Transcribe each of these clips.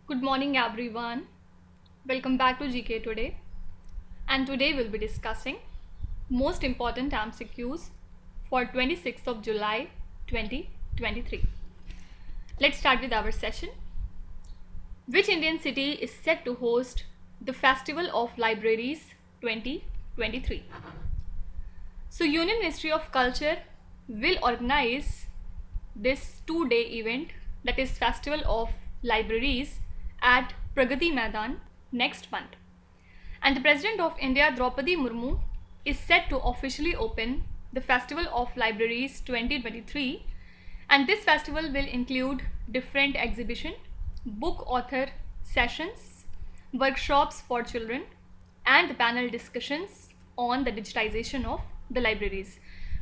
Good morning everyone. Welcome back to GK Today. And today we'll be discussing most important MCQs for 26th of July 2023. Let's start with our session. Which Indian city is set to host the Festival of Libraries 2023? So Union Ministry of Culture will organize this 2-day event, that is Festival of Libraries, at Pragati Maidan next month. And the President of India, Draupadi Murmu, is set to officially open the Festival of Libraries 2023, and this festival will include different exhibition, book author sessions, workshops for children, and panel discussions on the digitization of the libraries.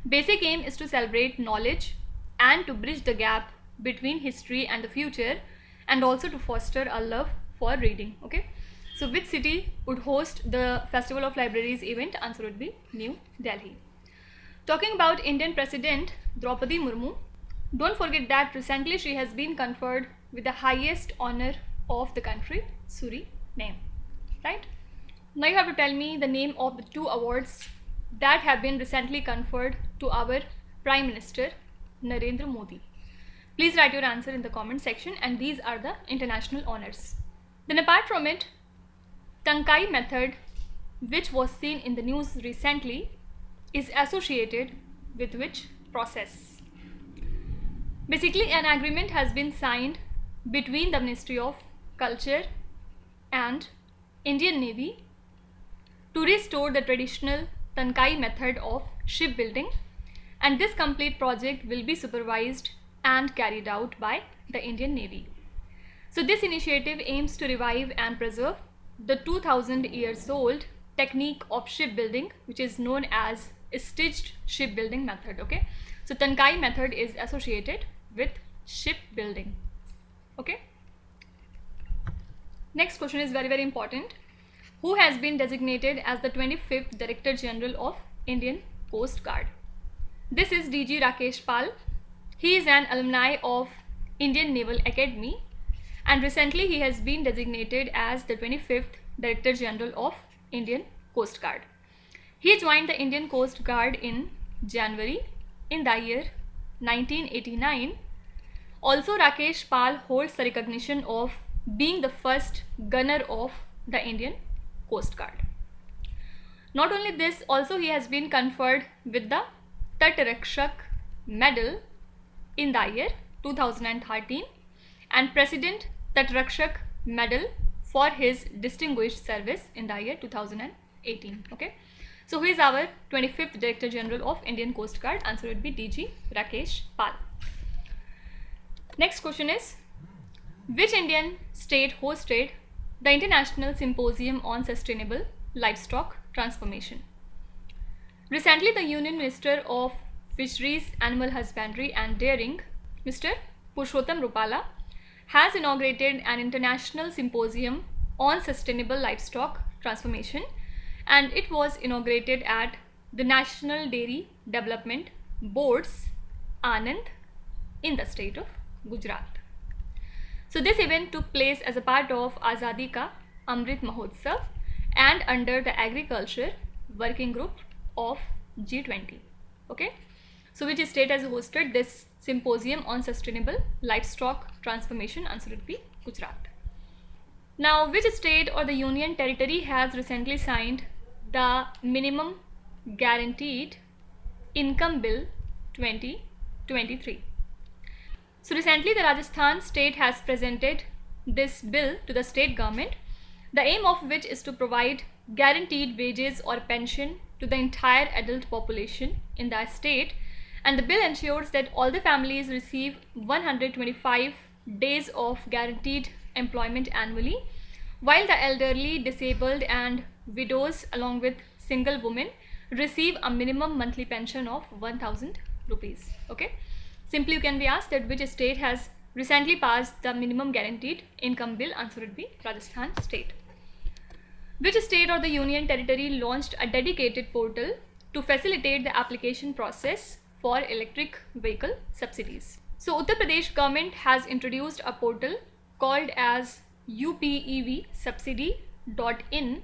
Basic aim is to celebrate knowledge and to bridge the gap between history and the future, and also to foster a love for reading. Okay, so which city would host the Festival of Libraries event? Answer would be New Delhi. Talking about Indian President Draupadi Murmu, don't forget that recently she has been conferred with the highest honor of the country, Suriname. Right? Now you have to tell me the name of the two awards that have been recently conferred to our Prime Minister Narendra Modi. Please write your answer in the comment section, and these are the international honors. Then apart from it, Tankai method, which was seen in the news recently, is associated with which process? Basically, an agreement has been signed between the Ministry of Culture and Indian Navy to restore the traditional Tankai method of shipbuilding, and this complete project will be supervised and carried out by the Indian Navy. So this initiative aims to revive and preserve the 2000 years old technique of shipbuilding, which is known as stitched shipbuilding method. Okay, so Tankai method is associated with shipbuilding. Okay, next question is very important. Who has been designated as the 25th Director General of Indian Coast Guard? This is DG Rakesh Pal. He is an alumni of Indian Naval Academy, and recently he has been designated as the 25th Director General of Indian Coast Guard. He joined the Indian Coast Guard in January in the year 1989. Also, Rakesh Pal holds the recognition of being the first gunner of the Indian Coast Guard. Not only this, also he has been conferred with the Tat Rakshak Medal in the year 2013 and President Tat Rakshak Medal for his distinguished service in the year 2018. Okay, so who is our 25th Director General of Indian Coast Guard? Answer would be DG Rakesh Pal. Next question is, which Indian state hosted the International Symposium on Sustainable Livestock Transformation? Recently, the Union Minister of Fisheries, Animal Husbandry and Dairying, Mr. Purushottam Rupala, has inaugurated an international symposium on sustainable livestock transformation, and it was inaugurated at the National Dairy Development Board's Anand in the state of Gujarat. So this event took place as a part of Azadi Ka Amrit Mahotsav and under the Agriculture Working Group of G20. Okay, so which state has hosted this symposium on sustainable livestock transformation? Answer would be Gujarat. Now, which state or the union territory has recently signed the Minimum Guaranteed Income Bill 2023? So recently the Rajasthan state has presented this bill to the state government, the aim of which is to provide guaranteed wages or pension to the entire adult population in that state, and the bill ensures that all the families receive 125 days of guaranteed employment annually, while the elderly, disabled and widows along with single women receive a minimum monthly pension of 1000 rupees. Okay, simply you can be asked that which state has recently passed the minimum guaranteed income bill? Answer would be Rajasthan state. Which state or the union territory launched a dedicated portal to facilitate the application process for electric vehicle subsidies? So Uttar Pradesh government has introduced a portal called as upevsubsidy.in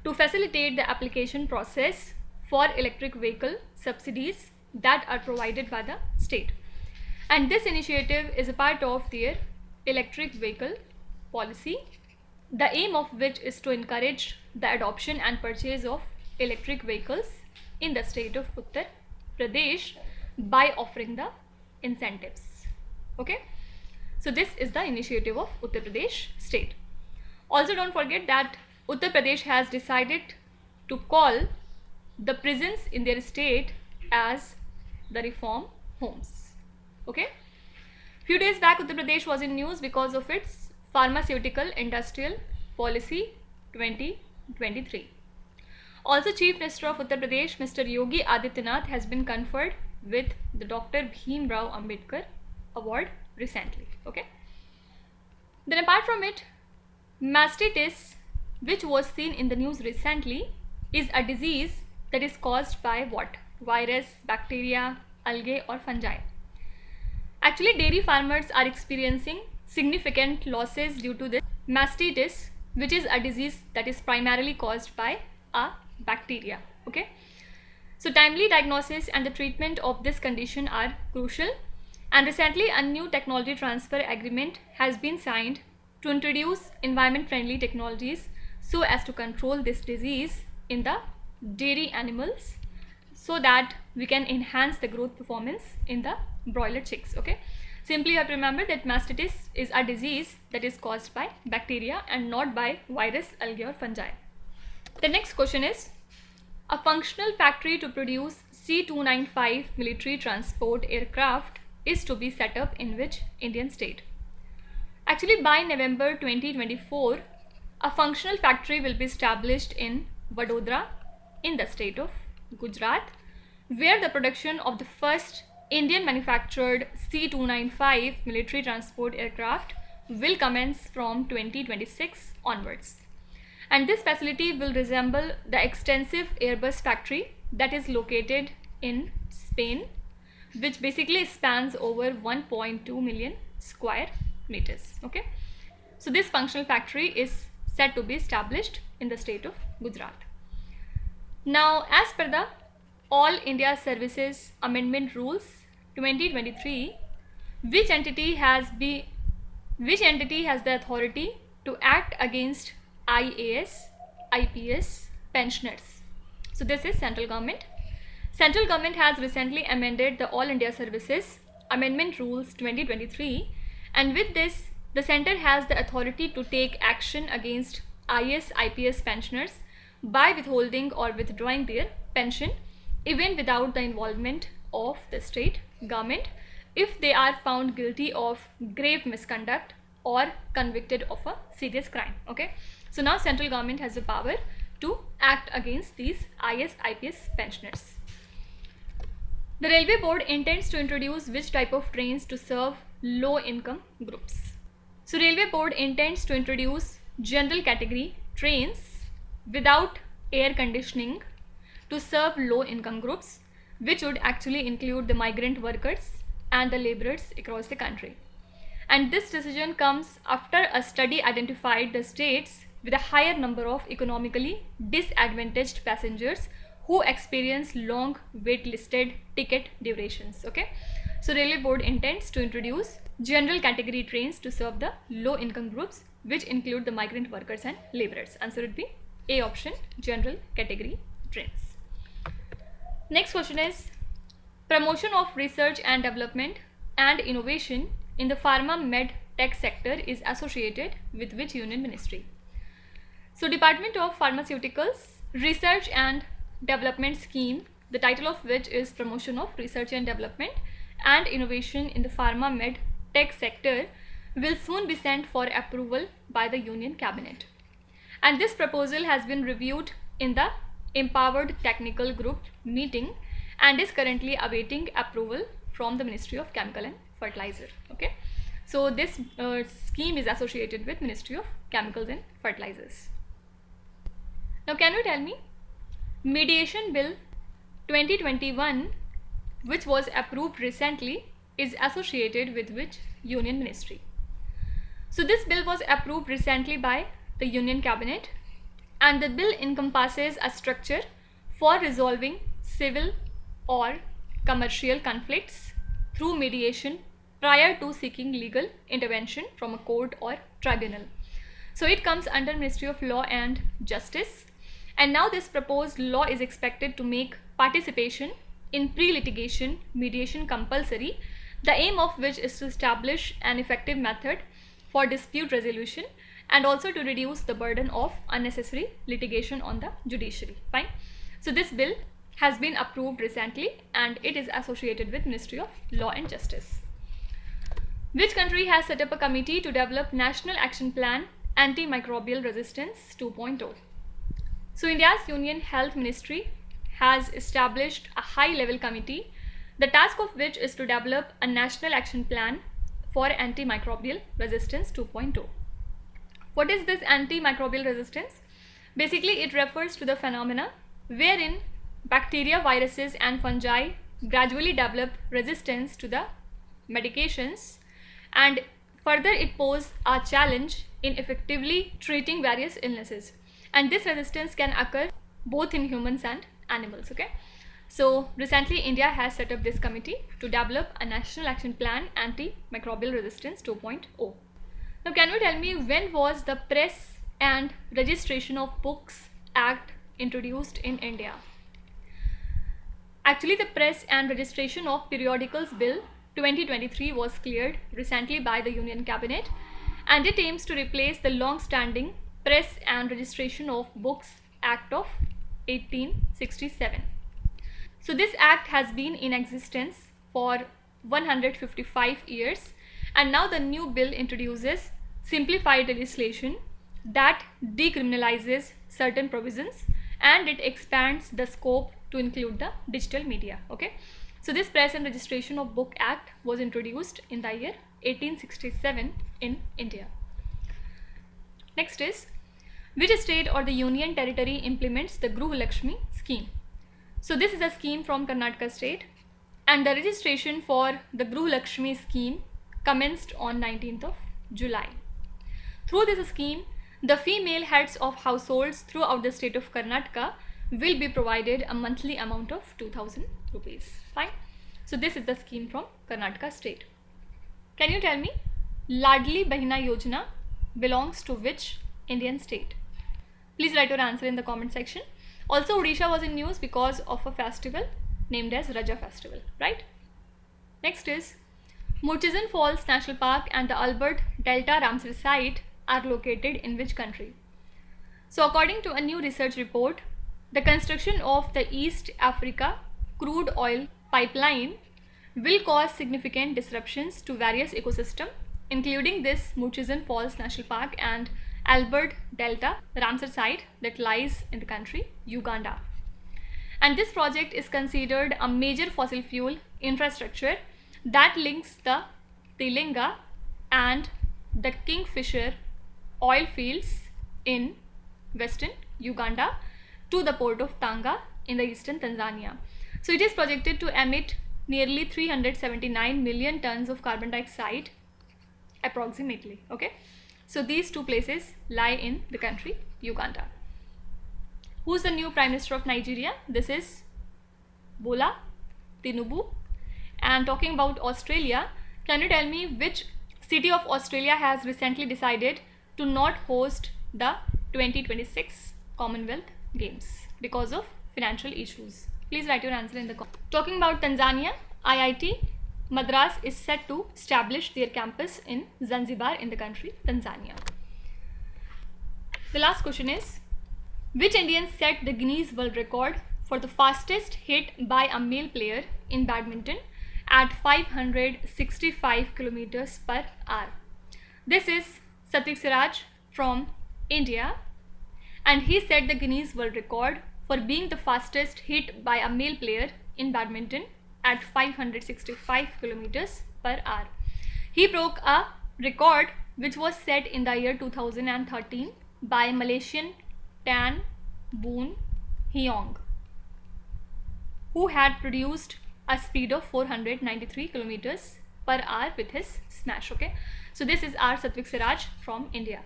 to facilitate the application process for electric vehicle subsidies that are provided by the state. And this initiative is a part of their electric vehicle policy, the aim of which is to encourage the adoption and purchase of electric vehicles in the state of Uttar Pradesh by offering the incentives. Okay, so this is the initiative of Uttar Pradesh state. Also, don't forget that Uttar Pradesh has decided to call the prisons in their state as the reform homes. Okay, few days back Uttar Pradesh was in news because of its pharmaceutical industrial policy 2023. Also, Chief Minister of Uttar Pradesh, Mr. Yogi Adityanath, has been conferred with the Dr. Bhim Rao Ambedkar Award recently. Okay. Then apart from it, mastitis, which was seen in the news recently, is a disease that is caused by what? Virus, bacteria, algae or fungi. Actually, dairy farmers are experiencing significant losses due to this mastitis, which is a disease that is primarily caused by a bacteria. Okay, so timely diagnosis and the treatment of this condition are crucial, and recently a new technology transfer agreement has been signed to introduce environment friendly technologies so as to control this disease in the dairy animals, so that we can enhance the growth performance in the broiler chicks. Okay, simply you have to remember that mastitis is a disease that is caused by bacteria and not by virus, algae or fungi. The next question is, a functional factory to produce C-295 military transport aircraft is to be set up in which Indian state? Actually, by November 2024, a functional factory will be established in Vadodara in the state of Gujarat, where the production of the first Indian manufactured C-295 military transport aircraft will commence from 2026 onwards. And this facility will resemble the extensive Airbus factory that is located in Spain, which basically spans over 1.2 million square meters. Okay, so this functional factory is set to be established in the state of Gujarat. Now, as per the All India Services Amendment Rules 2023, which entity has the authority to act against IAS, IPS pensioners? So this is central government. Central government has recently amended the All India Services Amendment Rules 2023, and with this the center has the authority to take action against IAS, IPS pensioners by withholding or withdrawing their pension even without the involvement of the state government if they are found guilty of grave misconduct or convicted of a serious crime. Okay, so now central government has the power to act against these IAS, IPS pensioners. The Railway Board intends to introduce which type of trains to serve low income groups? So Railway Board intends to introduce general category trains without air conditioning to serve low income groups, which would actually include the migrant workers and the laborers across the country. And this decision comes after a study identified the states with a higher number of economically disadvantaged passengers who experience long wait-listed ticket durations. Okay, so Railway Board intends to introduce general category trains to serve the low income groups, which include the migrant workers and laborers. Answer would be A option, general category trains. Next question is, promotion of research and development and innovation in the pharma med tech sector is associated with which union ministry? So Department of Pharmaceuticals Research and Development Scheme, the title of which is Promotion of Research and Development and Innovation in the Pharma Med Tech Sector, will soon be sent for approval by the Union Cabinet. And this proposal has been reviewed in the Empowered Technical Group meeting and is currently awaiting approval from the Ministry of Chemical and Fertilizer. Okay, so this scheme is associated with Ministry of Chemicals and Fertilizers. Now, can you tell me, Mediation Bill 2021, which was approved recently, is associated with which union ministry? So this bill was approved recently by the Union Cabinet, and the bill encompasses a structure for resolving civil or commercial conflicts through mediation prior to seeking legal intervention from a court or tribunal. So it comes under Ministry of Law and Justice, and now this proposed law is expected to make participation in pre-litigation mediation compulsory, the aim of which is to establish an effective method for dispute resolution and also to reduce the burden of unnecessary litigation on the judiciary. Fine. So this bill has been approved recently and it is associated with Ministry of Law and Justice. Which country has set up a committee to develop National Action Plan Antimicrobial Resistance 2.0? So India's Union Health Ministry has established a high-level committee, the task of which is to develop a national action plan for antimicrobial resistance 2.0. What is this antimicrobial resistance? Basically, it refers to the phenomena wherein bacteria, viruses and fungi gradually develop resistance to the medications, and further it poses a challenge in effectively treating various illnesses, and this resistance can occur both in humans and animals. Okay, so recently India has set up this committee to develop a national action plan antimicrobial resistance 2.0. Now can you tell me, when was the Press and Registration of Books Act introduced in India? Actually, the Press and Registration of Periodicals Bill 2023 was cleared recently by the Union Cabinet, and it aims to replace the long-standing Press and Registration of Books Act of 1867. So this act has been in existence for 155 years, and now the new bill introduces simplified legislation that decriminalizes certain provisions, and it expands the scope to include the digital media. Okay, so this Press and Registration of Book Act was introduced in the year 1867 in India. Next is, which state or the union territory implements the Lakshmi scheme? So this is a scheme from Karnataka state, and the registration for the Lakshmi scheme commenced on 19th of July. Through this scheme, the female heads of households throughout the state of Karnataka will be provided a monthly amount of 2000 rupees. Fine. So this is the scheme from Karnataka state. Can you tell me, Ladli Bahina Yojana belongs to which Indian state? Please write your answer in the comment section. Also, Odisha was in news because of a festival named as Raja festival, right? Next is, Murchison Falls National Park and the Albert Delta Ramsar site are located in which country? So according to a new research report, the construction of the East Africa crude oil pipeline will cause significant disruptions to various ecosystems, including this Murchison Falls National Park and Albert Delta Ramsar site that lies in the country Uganda. And this project is considered a major fossil fuel infrastructure that links the Tilinga and the Kingfisher oil fields in western Uganda to the port of Tanga in the eastern Tanzania. So it is projected to emit nearly 379 million tons of carbon dioxide approximately. Okay, so these two places lie in the country Uganda. Who's the new Prime Minister of Nigeria? This is Bola Tinubu. And talking about Australia, can you tell me which city of Australia has recently decided to not host the 2026 Commonwealth Games because of financial issues? Please write your answer in the comments. Talking about Tanzania, IIT Madras is set to establish their campus in Zanzibar in the country Tanzania. The last question is, which Indian set the Guinness World Record for the fastest hit by a male player in badminton at 565 kilometers per hour? This is Satvik Siraj from India, and he set the Guinness World Record for being the fastest hit by a male player in badminton at 565 kilometers per hour. He broke a record which was set in the year 2013 by Malaysian Tan Boon Hyong, who had produced a speed of 493 kilometers per hour with his smash. Okay, So this is our Satvik Siraj from India.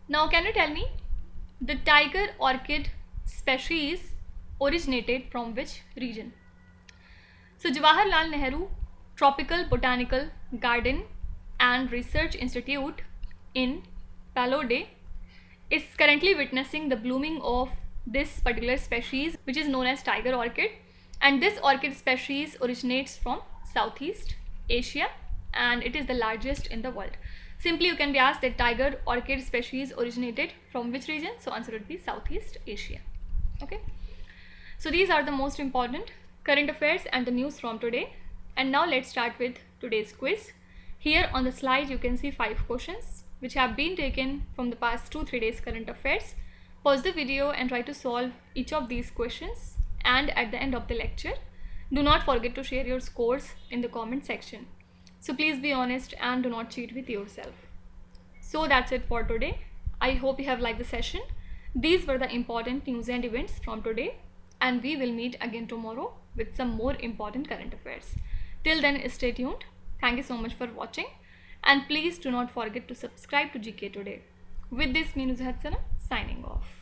Now can you tell me the tiger orchid species originated from which region? So Jawaharlal Nehru Tropical Botanical Garden and Research Institute in Palode is currently witnessing the blooming of this particular species, which is known as tiger orchid, and this orchid species originates from Southeast Asia and it is the largest in the world. Simply you can be asked that tiger orchid species originated from which region, so answer would be Southeast Asia. Okay, so these are the most important current affairs and the news from today. And now let's start with today's quiz. Here on the slide you can see 5 questions which have been taken from the past 2-3 days current affairs. Pause the video and try to solve each of these questions, and at the end of the lecture do not forget to share your scores in the comment section. So please be honest and do not cheat with yourself. So that's it for today. I hope you have liked the session. These were the important news and events from today, and we will meet again tomorrow with some more important current affairs. Till then, stay tuned. Thank you so much for watching, and please do not forget to subscribe to GK Today. With this, me Nuzhat Sana signing off.